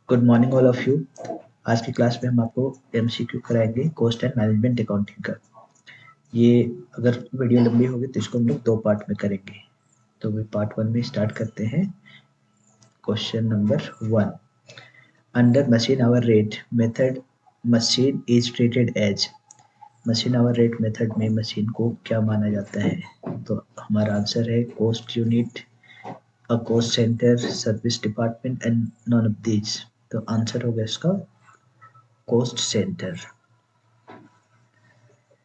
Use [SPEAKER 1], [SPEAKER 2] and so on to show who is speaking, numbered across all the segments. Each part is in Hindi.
[SPEAKER 1] Good morning all of you. आज की क्लास में हम आपको एमसीक्यू कराएंगे कॉस्ट एंड मैनेजमेंट अकाउंटिंग का। ये अगर वीडियो लंबी होगी तो इसको हम लोग दो पार्ट में करेंगे। तो वे पार्ट वन में स्टार्ट करते हैं। Question number one, under machine hour rate method machine is treated as. Machine hour rate method में मशीन को क्या माना जाता है? तो हमारा आंसर है cost unit, a cost centre, service department and none of these. तो आंसर होगा इसका cost centre.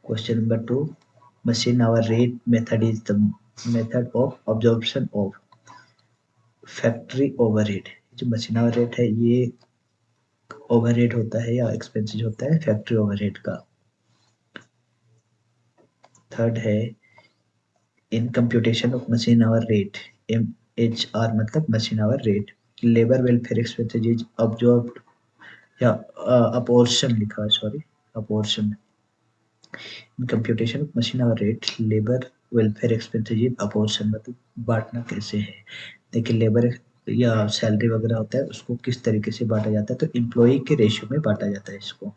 [SPEAKER 1] Question number two, machine hour rate method is the method of absorption of factory overhead। जो मशीन आवर रेट है ये ओवरहेड होता है या एक्सपेंसेस होता है फैक्ट्री ओवरहेड का। थर्ड है in computation of machine hour rate, MHR मतलब machine hour rate, labour welfare expenses is absorbed या अपोर्शन लिखा है, sorry apportion. In computation of machine hour rate labour welfare expenses in apportion मतलब बांटना कैसे है। देखिए लेबर या सैलरी वगैरह होता है उसको किस तरीके से बांटा जाता है, तो एम्प्लॉय के रेशियो में बांटा जाता है इसको।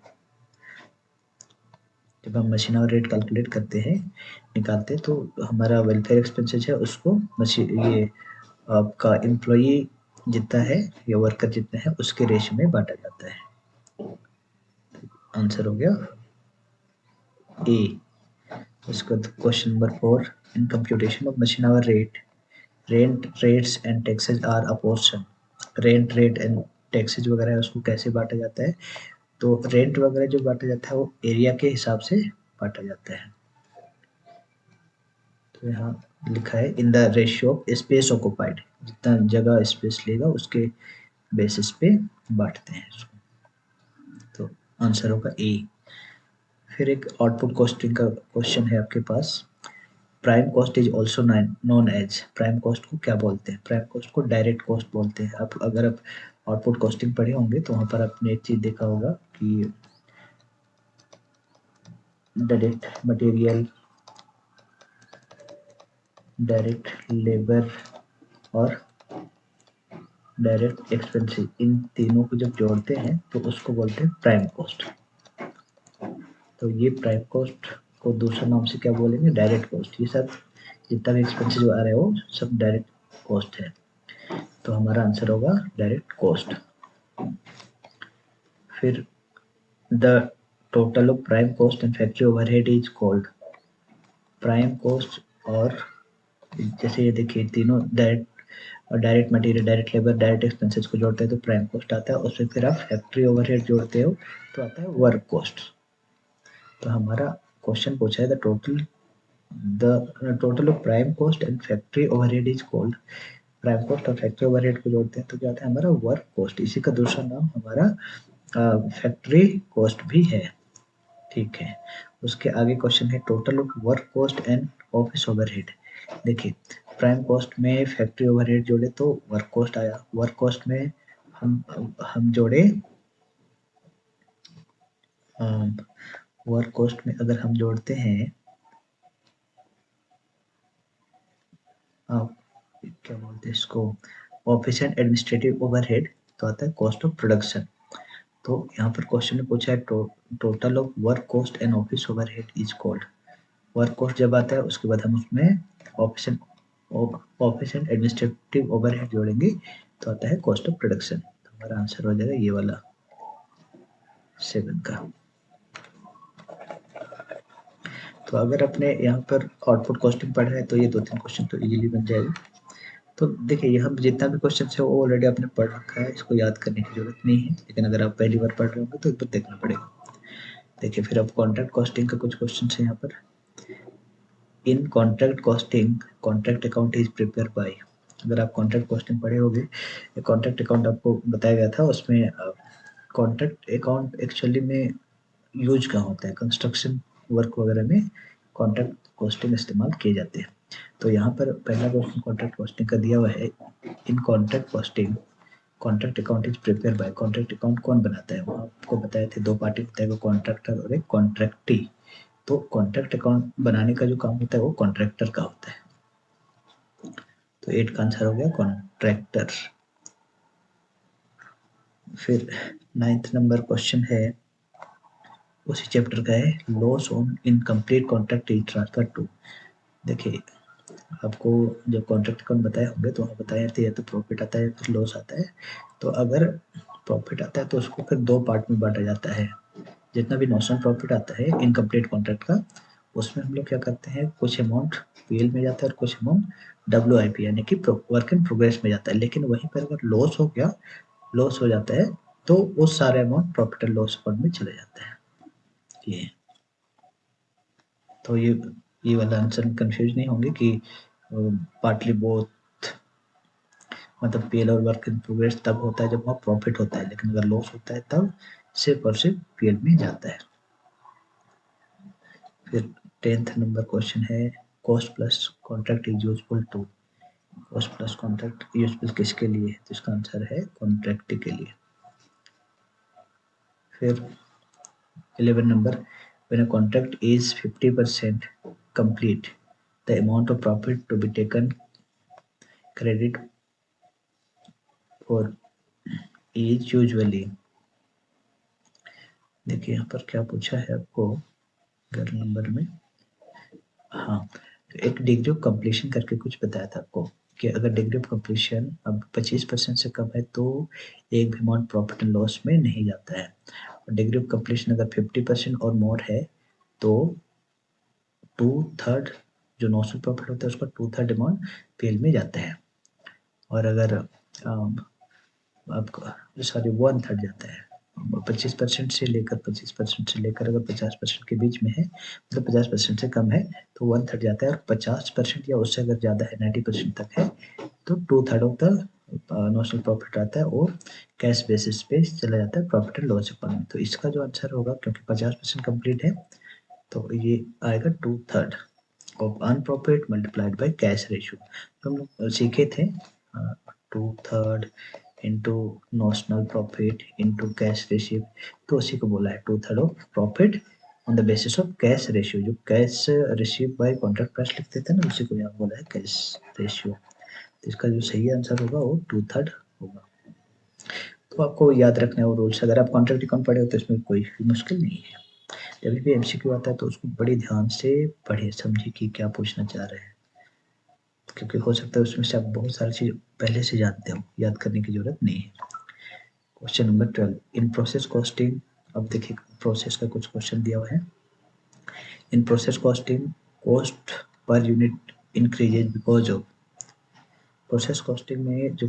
[SPEAKER 1] जब हम मशीन आवर रेट कैलकुलेट करते हैं, निकालते हैं, तो हमारा वेलफेयर एक्सपेंसेस है उसको मशीन ये आपका एम्प्लॉय जितना है या वर्कर जितना है उसके रेशियो में बांटा जाता है। आंसर हो गया ए। उसके बाद question number four, in computation of machine hour rate rent rates and taxes are apportion. Rent rate and taxes वगैरह है उसको कैसे बांटा जाता है? तो रेंट वगैरह जो बांटा जाता है वो एरिया के हिसाब से बांटा जाता है। तो यहाँ लिखा है in the ratio of space occupied, जितना जगह स्पेस लेगा उसके बेसिस पे बांटते हैं इसको। तो आंसर होगा ए। फिर एक आउटपुट कॉस्टिंग का क्वेश्चन है आपके पास। Prime cost is also known as, prime cost को क्या बोलते हैं? प्राइम कॉस्ट को डायरेक्ट कॉस्ट बोलते हैं। आप अगर आप आउटपुट कॉस्टिंग पढ़े होंगे तो वहाँ पर आपने एक चीज़ देखा होगा कि डायरेक्ट मटेरियल, डायरेक्ट लेबर और डायरेक्ट एक्सपेंसिव, इन तीनों को जब जोड़ते हैं तो उसको बोलते हैं प्राइम कॉस्ट। तो ये प्राइम कॉस्ट को दूसरे नाम से क्या बोलेंगे? Direct cost. ये सब जितना भी एक्सपेंसिव आ रहा है वो सब डायरेक्ट कॉस्ट है। तो हमारा आंसर होगा डायरेक्ट कॉस्ट। फिर the total of prime cost and factory overhead is called. Prime cost और जैसे ये देखिए तीनों direct material, direct labour, direct expenses को जोड़ते हैं तो प्राइम कॉस्ट आता है। उसमें फिर आप फैक्ट्री ओवरहेड जोड़ते हो तो आता है वर्क कॉस्ट। तो हमारा क्वेश्चन पूछा है the total of prime cost and factory overhead is called. Prime cost और फैक्ट्री ओवरहेड को जोड़ते हैं तो क्या आता है? हमारा वर्क कॉस्ट। इसी का दूसरा नाम हमारा फैक्ट्री कॉस्ट भी है। ठीक है। उसके आगे क्वेश्चन है total of work cost and office overhead. देखिए प्राइम कॉस्ट में फैक्ट्री ओवरहेड जोड़े तो वर्क कॉस्ट आया। वर्क कॉस्ट में हम जोड़े वर्क कॉस्ट में अगर हम जोड़ते हैं क्या बोलते हैं इसको, ऑफिस एंड एडमिनिस्ट्रेटिव ओवरहेड, तो आता है कॉस्ट ऑफ प्रोडक्शन। तो यहाँ पर क्वेश्चन में पूछा है total of work cost and office overhead is called. Work cost जब आता है उसके बाद हम उसमें office and office and administrative overhead जोड़ेंगे तो आता है कॉस्ट ऑफ प्रोडक्शन। तो हमारा आंसर हो जाएगा ये वाला 7 का। तो अगर अपने यहाँ पर आउटपुट कॉस्टिंग पढ़ रहे हैं तो ये 2-3 क्वेश्चन तो इजीली बन जाएगा। तो देखिए यहाँ जितना भी क्वेश्चन है वो ऑलरेडी आपने पढ़ रखा है, इसको याद करने की जरूरत नहीं है। लेकिन अगर आप पहली बार पढ़ रहे होंगे तो एक बार देखना पड़ेगा। देखिए फिर अब कॉन्ट्रैक्ट कॉस्टिंग का कुछ क्वेश्चन है यहाँ पर। इन contract costing contract account is prepare by. अगर आप कॉन्ट्रैक्ट कॉस्टिंग पढ़े होंगे, कॉन्ट्रैक्ट अकाउंट आपको बताया गया था, उसमें कॉन्ट्रैक्ट अकाउंट एक्चुअली में यूज कहाँ होता है? कंस्ट्रक्शन वर्क वगैरह में कॉन्ट्रैक्ट कॉस्टिंग इस्तेमाल किए जाते हैं। तो यहाँ पर पहला क्वेश्चन कॉन्ट्रैक्ट कॉस्टिंग का दिया हुआ है। इन contract costing contract account is prepare by. Contract account कौन बनाता है? वहाँ आपको बताए थे दो पार्टी होता है, कॉन्ट्रैक्टर और एक कॉन्ट्रैक्टी। तो कॉन्ट्रैक्ट अकाउंट बनाने का जो काम होता है वो कॉन्ट्रैक्टर का होता है। तो 8 का आंसर हो गया कॉन्ट्रैक्टर। फिर 9th नंबर क्वेश्चन है, उसी चैप्टर का है, loss on incomplete contract is transfer to. देखिए आपको जब कॉन्ट्रैक्ट अकाउंट बताए होंगे तो वहाँ बताया था या तो प्रॉफिट आता है फिर लॉस आता है। तो अगर प्रॉफिट आता है तो उसको फिर दो पार्ट में बांटा जाता है। जितना भी नॉशनल प्रॉफिट आता है इनकम्प्लीट कॉन्ट्रैक्ट का, उसमें हम लोग क्या करते हैं, कुछ अमाउंट पीएल में जाता है और कुछ अमाउंट डब्ल्यूआईपी यानी कि वर्क इन प्रोग्रेस में जाता है। लेकिन वहीं पर अगर लॉस हो जाता है तो वो सारे amount profit and loss account में चले जाते हैं। ये तो ये वाला आंसर में कंफ्यूज नहीं होंगे कि पार्टली बोथ, मतलब पीएल और वर्क इन प्रोग्रेस तब होता है जब वहाँ प्रॉफिट होता है, लेकिन अगर लॉस होता है तब सिर्फ और सिर्फ पीएल में जाता है। फिर 10th नंबर क्वेश्चन है, cost plus contract is useful to. Cost plus contract useful किसके लिए है, तो इसका आंसर है कॉन्ट्रैक्ट के लिए। फिर 11 number, when a contract is 50% complete the amount of profit to be taken credit for is usually. देखिए यहाँ पर क्या पूछा है आपको 11 नंबर में, हाँ तो एक डिग्री ऑफ कंप्लीशन करके कुछ बताया था आपको कि अगर डिग्री ऑफ कंप्लीशन अब 25% से कम है तो एक भी अमाउंट प्रॉफिट एंड लॉस में नहीं जाता है, और डिग्री ऑफ कंप्लीशन अगर 50% और मोर है तो 2/3 जो नॉशनल प्रॉफिट होता है उसका 2/3 अमाउंट पीएल में जाता है। और अगर आपका सॉरी 1/3 जाता है, 25% से लेकर 25% से लेकर अगर 50% के बीच में है, मतलब 50% से कम है तो 1/3 जाता है, और 50% या उससे अगर ज़्यादा है 90% तक है तो 2/3 ऑफ द नॉशनल प्रॉफिट आता है और कैश बेसिस पे चला जाता है प्रॉफिट एंड लॉस अकाउंट में। तो इसका जो आंसर होगा, क्योंकि 50% कंप्लीट है तो ये आएगा 2/3 of earn profit multiplied by cash ratio. तो हम लोग सीखे थे 2/3 into notional profit into cash ratio, तो उसी को बोला है 2/3 of profit on the basis of cash ratio. जो cash receive by contract price लिखते थे ना, उसी को यहाँ बोला है कैश रेशियो। तो इसका जो सही आंसर होगा वो 2/3 होगा। तो आपको याद रखना है वो रूल्स, अगर आप कॉन्ट्रैक्ट अकाउंट पढ़े हो तो इसमें कोई मुश्किल नहीं है। जब भी एमसीक्यू आता है तो उसको बड़ी ध्यान से पढ़िए, समझिए कि क्या पूछना चाह रहे हैं, क्योंकि हो सकता है उसमें से आप बहुत सारी चीज़ पहले से जानते हो, याद करने की जरूरत नहीं है। Question number 12, in process costing. अब देखिए प्रोसेस का कुछ क्वेश्चन दिया हुआ है। In process costing cost per unit increases because of. Process costing में जो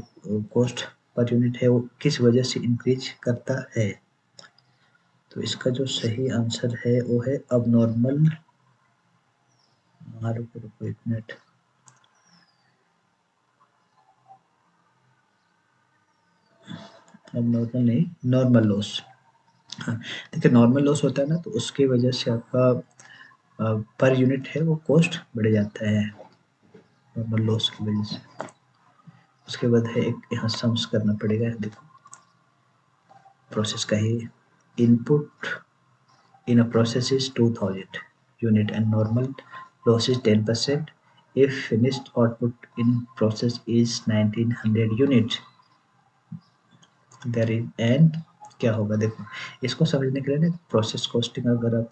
[SPEAKER 1] कॉस्ट पर यूनिट है वो किस वजह से इंक्रीज करता है, तो इसका जो सही आंसर है वो है अब नॉर्मल, रुको एक मिनट, अब नॉर्मल नहीं, नॉर्मल लॉस। हाँ, देखिए नॉर्मल लॉस होता है ना तो उसकी वजह से आपका पर यूनिट है वो कॉस्ट बढ़ जाता है नॉर्मल लॉस की वजह से। उसके बाद है एक यहाँ सम्स करना पड़ेगा, देखो प्रोसेस का ही, input in a process is 2000 unit and normal loss is 10%, if finished output in process is 1900 unit there is and, क्या होगा देखो। इसको समझने के लिए ना प्रोसेस कॉस्टिंग अगर आप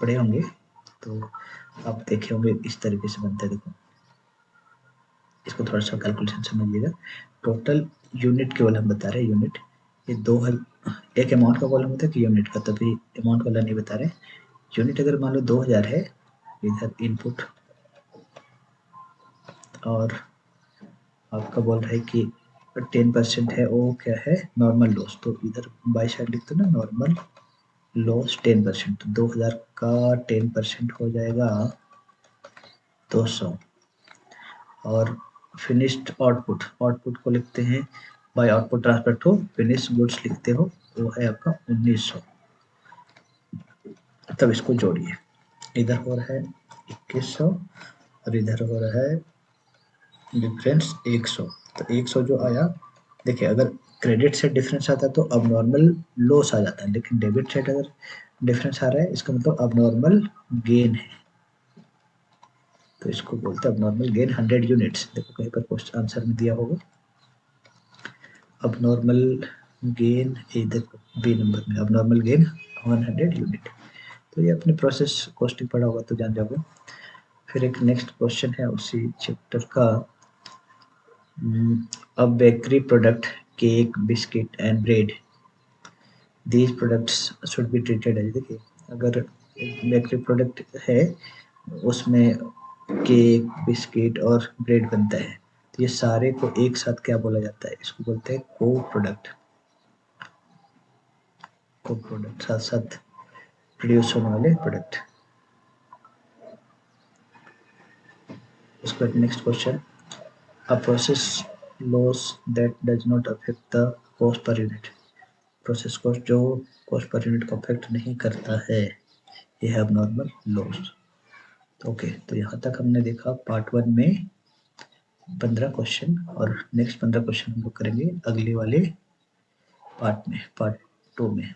[SPEAKER 1] पढ़े होंगे तो आप देखे होंगे इस तरीके से बनता है, देखो इसको थोड़ा सा कैलकुलेशन समझिएगा। टोटल यूनिट केवल हम बता रहे हैं, यूनिट ये दो है, एक अमाउंट का कॉलम होता है कि यूनिट का, तभी अमाउंट वाला नहीं बता रहे। यूनिट अगर मान लो 2000 है, इधर इनपुट और आपका बोल रहा है कि 10% है, वो क्या है नॉर्मल लॉस, तो इधर बाई साइड लिखते ना नॉर्मल लॉस 10%, तो 2000 का 10% हो जाएगा 200। और फिनिश्ड आउटपुट, आउटपुट को लिखते हैं by output transfer to finish goods लिखते हो, वो है आपका 1900। तब इसको जोड़िए, इधर हो रहा है 2100 और इधर हो रहा है डिफरेंस 100, तो 100 जो आया, देखिए अगर क्रेडिट से डिफरेंस आता है तो अब नॉर्मल लॉस आ जाता है, लेकिन डेबिट साइड अगर डिफरेंस आ रहा है इसका मतलब अब नॉर्मल गेन है, तो इसको बोलते हैं अब नॉर्मल गेन 100 यूनिट्स। देखो कहीं पर क्वेश्चन आंसर में दिया होगा अब नॉर्मल गेन इधर बी नंबर में, अब नॉर्मल गेन 100 यूनिट। तो ये अपने प्रोसेस कॉस्टिंग पढ़ा होगा तो जान जाओगे। फिर एक नेक्स्ट क्वेश्चन है उसी चैप्टर का, a bakery product, cake, biscuit and bread, these products should be treated as, देखिए अगर बेकरी प्रोडक्ट है उसमें केक, बिस्किट और ब्रेड बनता है, तो ये सारे को एक साथ क्या बोला जाता है, इसको बोलते हैं को प्रोडक्ट। को प्रोडक्ट साथ साथ प्रोड्यूस होने वाले प्रोडक्ट। उसके बाद next question, a process loss that does not affect the cost per unit, process cost जो कॉस्ट पर यूनिट को अफेक्ट नहीं करता है, ये है abnormal loss। तो ओके, तो यहाँ तक हमने देखा पार्ट 1 में 15 क्वेश्चन, और नेक्स्ट 15 क्वेश्चन हम लोग करेंगे अगले वाले पार्ट में, पार्ट 2 में।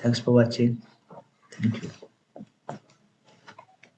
[SPEAKER 1] Thanks for watching, thank you.